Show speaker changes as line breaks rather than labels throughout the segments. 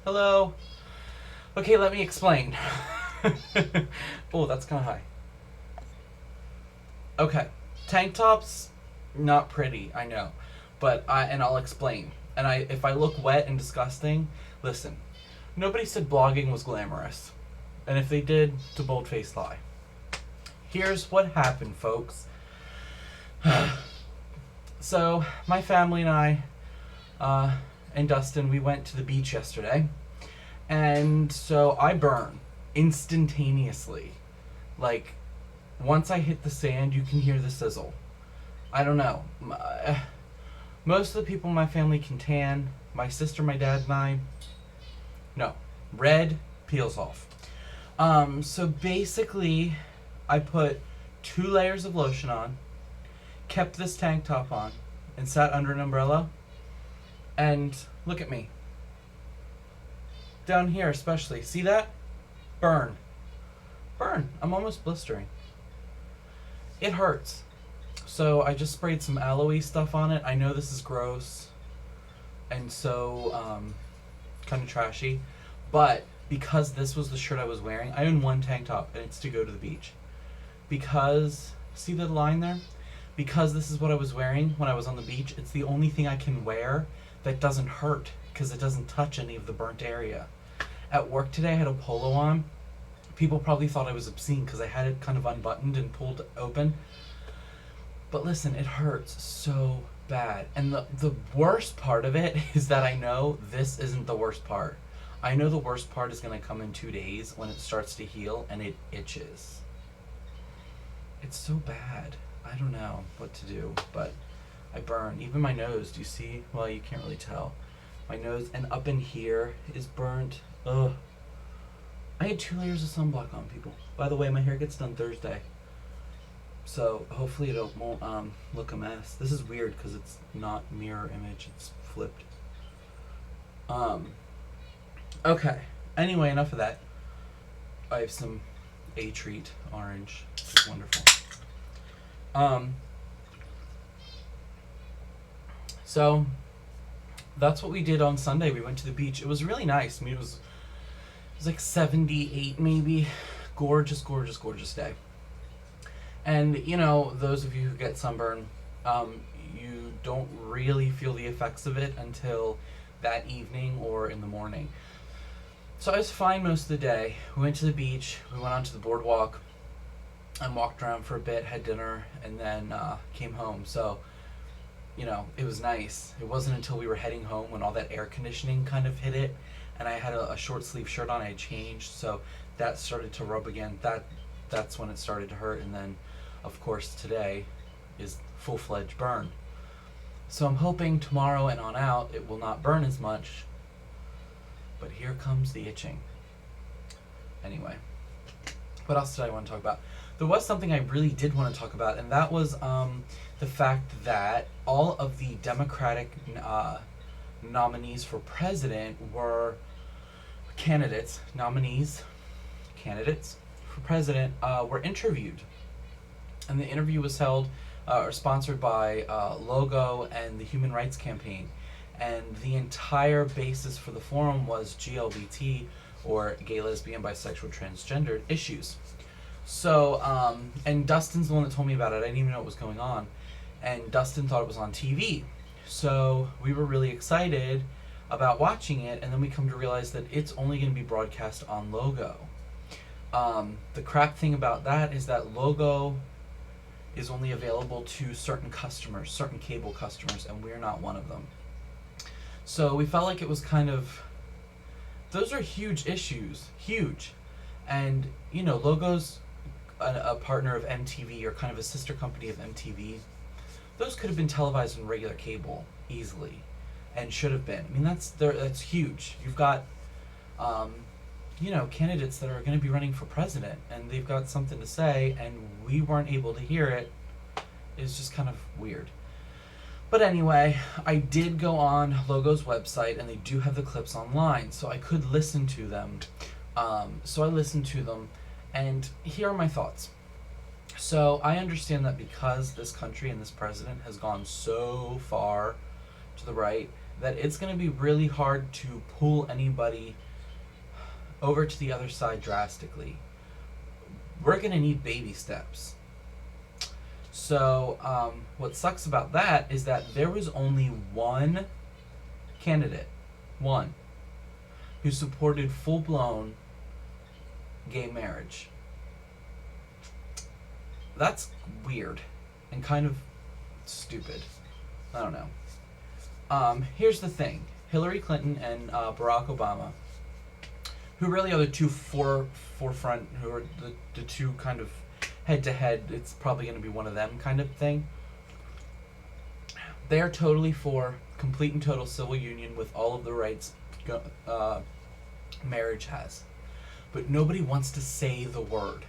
Hello. Okay, let me explain. Oh, that's kind of high. Okay, tank tops, not pretty, I know, but I'll explain. And if I look wet and disgusting, listen. Nobody said blogging was glamorous, and if they did, it's a bold-faced lie. Here's what happened, folks. So my family and I, and Dustin, we went to the beach yesterday, and so I burn instantaneously. Like, once I hit the sand, you can hear the sizzle. I don't know. Most of the people in my family can tan. My sister, my dad, and I, no. Red peels off. So basically, I put 2 layers of lotion on, kept this tank top on, and sat under an umbrella. And look at me. Down here especially. See that? Burn. Burn. I'm almost blistering. It hurts. So I just sprayed some aloe stuff on it. I know this is gross and so kind of trashy, but because this was the shirt I was wearing, I own one tank top and it's to go to the beach. Because, see the line there? Because this is what I was wearing when I was on the beach, it's the only thing I can wear that doesn't hurt because it doesn't touch any of the burnt area. At work today, I had a polo on. People probably thought I was obscene because I had it kind of unbuttoned and pulled open. But listen, it hurts so bad. And the worst part of it is that I know this isn't the worst part. I know the worst part is going to come in 2 days when it starts to heal and it itches. It's so bad. I don't know what to do, but I burn. Even my nose, do you see? Well, you can't really tell. My nose and up in here is burnt. Ugh. I had 2 layers of sunblock on, people. By the way, my hair gets done Thursday. So hopefully it won't look a mess. This is weird because it's not mirror image, it's flipped. Okay. Anyway, enough of that. I have some A-treat orange. It's wonderful. So that's what we did on Sunday. We went to the beach. It was really nice. I mean, it was like 78 maybe. Gorgeous, gorgeous, gorgeous day. And, you know, those of you who get sunburn, you don't really feel the effects of it until that evening or in the morning. So I was fine most of the day. We went to the beach, we went onto the boardwalk, and walked around for a bit, had dinner, and then came home. So, you know, it was nice. It wasn't until we were heading home when all that air conditioning kind of hit it, and I had a short sleeve shirt on. I had changed, so that started to rub again. That's when it started to hurt, and then, of course, today is full-fledged burn. So I'm hoping tomorrow and on out it will not burn as much, but here comes the itching. Anyway, what else did I want to talk about? There was something I really did want to talk about, and that was the fact that all of the Democratic nominees for president were candidates for president were interviewed. And the interview was held or sponsored by Logo and the Human Rights Campaign. And the entire basis for the forum was GLBT, or gay, lesbian, bisexual, transgender issues. So, and Dustin's the one that told me about it. I didn't even know what was going on. And Dustin thought it was on TV. So we were really excited about watching it, and then we come to realize that it's only going to be broadcast on Logo. The crap thing about that is that Logo is only available to certain customers, certain cable customers, and we're not one of them. So we felt like it was kind of, those are huge issues, huge. And, you know, Logo's a partner of MTV, or kind of a sister company of MTV. Those could have been televised on regular cable easily, and should have been. I mean, that's huge. You've got, you know, candidates that are going to be running for president, and they've got something to say, and we weren't able to hear it. It's just kind of weird. But anyway, I did go on Logo's website, and they do have the clips online, so I could listen to them. So I listened to them, and here are my thoughts. So I understand that because this country and this president has gone so far to the right, that it's going to be really hard to pull anybody over to the other side drastically. We're going to need baby steps. So, what sucks about that is that there was only one candidate, one, who supported full-blown gay marriage. That's weird and kind of stupid. I don't know. Here's the thing. Hillary Clinton and Barack Obama, who really are the two forefront, who are the two kind of head-to-head, it's probably going to be one of them kind of thing. They're totally for complete and total civil union with all of the rights marriage has. But nobody wants to say the word.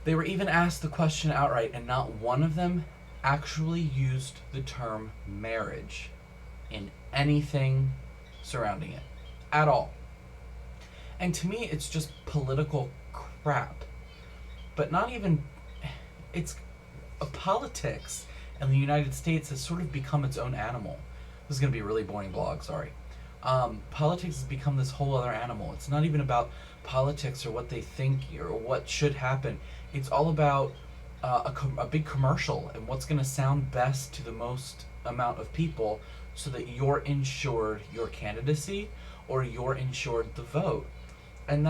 They were even asked the question outright, and not one of them actually used the term marriage in anything surrounding it at all. And to me, it's just political crap. But not even, it's politics in the United States has sort of become its own animal. This is going to be a really boring blog, sorry. Politics has become this whole other animal. It's not even about politics or what they think or what should happen. It's all about a big commercial and what's going to sound best to the most amount of people so that you're ensured your candidacy or you're ensured the vote. And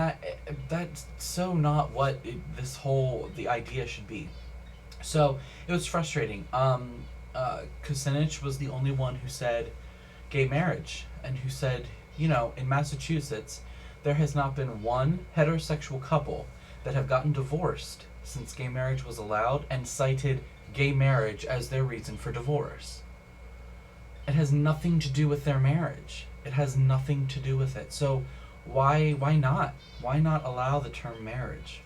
that's so not what the idea should be. So it was frustrating. Kucinich was the only one who said gay marriage, and who said, in Massachusetts, there has not been one heterosexual couple that have gotten divorced since gay marriage was allowed, and cited gay marriage as their reason for divorce. It has nothing to do with their marriage. It has nothing to do with it. So why not? Why not allow the term marriage?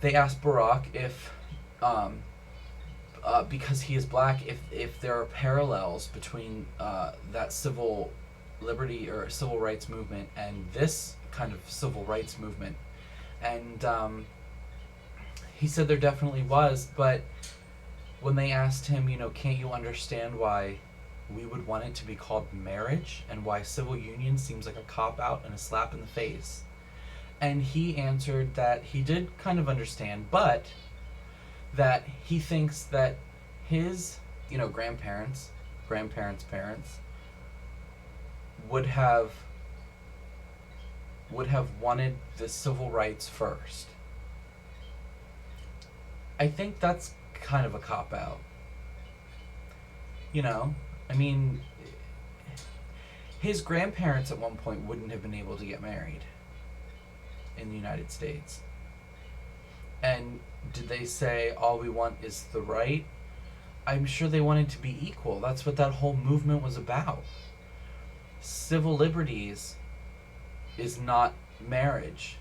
They asked Barack if, because he is black, if there are parallels between that civil liberty or civil rights movement and this kind of civil rights movement. And he said there definitely was, but when they asked him, can't you understand why we would want it to be called marriage and why civil union seems like a cop-out and a slap in the face? And he answered that he did kind of understand, but that he thinks that his, grandparents' parents would have wanted the civil rights first. I think that's kind of a cop-out. His grandparents at one point wouldn't have been able to get married in the United States. And did they say all we want is the right? I'm sure they wanted to be equal. That's what that whole movement was about. Civil liberties is not marriage,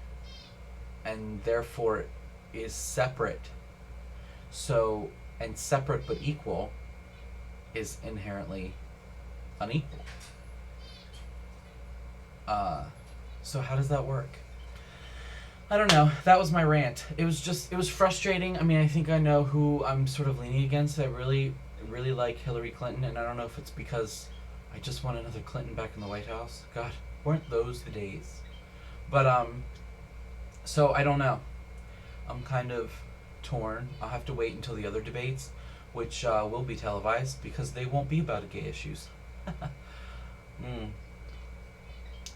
and therefore is separate. So, and separate but equal is inherently unequal. So how does that work? I don't know. That was my rant. It was frustrating. I think I know who I'm sort of leaning against. I really, really like Hillary Clinton, and I don't know if it's because I just want another Clinton back in the White House. God, weren't those the days? But, so I don't know. I'm kind of torn. I'll have to wait until the other debates, which will be televised, because they won't be about gay issues.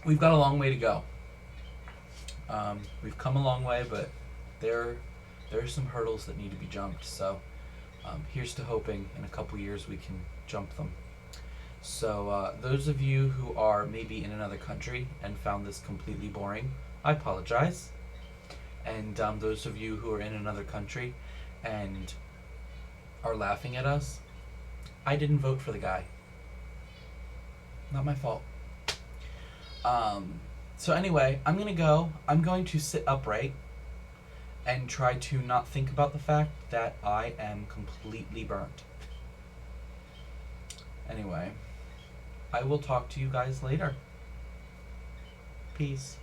We've got a long way to go. We've come a long way, but there are some hurdles that need to be jumped. So here's to hoping in a couple years we can jump them. So those of you who are maybe in another country and found this completely boring, I apologize. And those of you who are in another country and are laughing at us, I didn't vote for the guy. Not my fault. So anyway, I'm going to sit upright and try to not think about the fact that I am completely burnt. Anyway, I will talk to you guys later. Peace.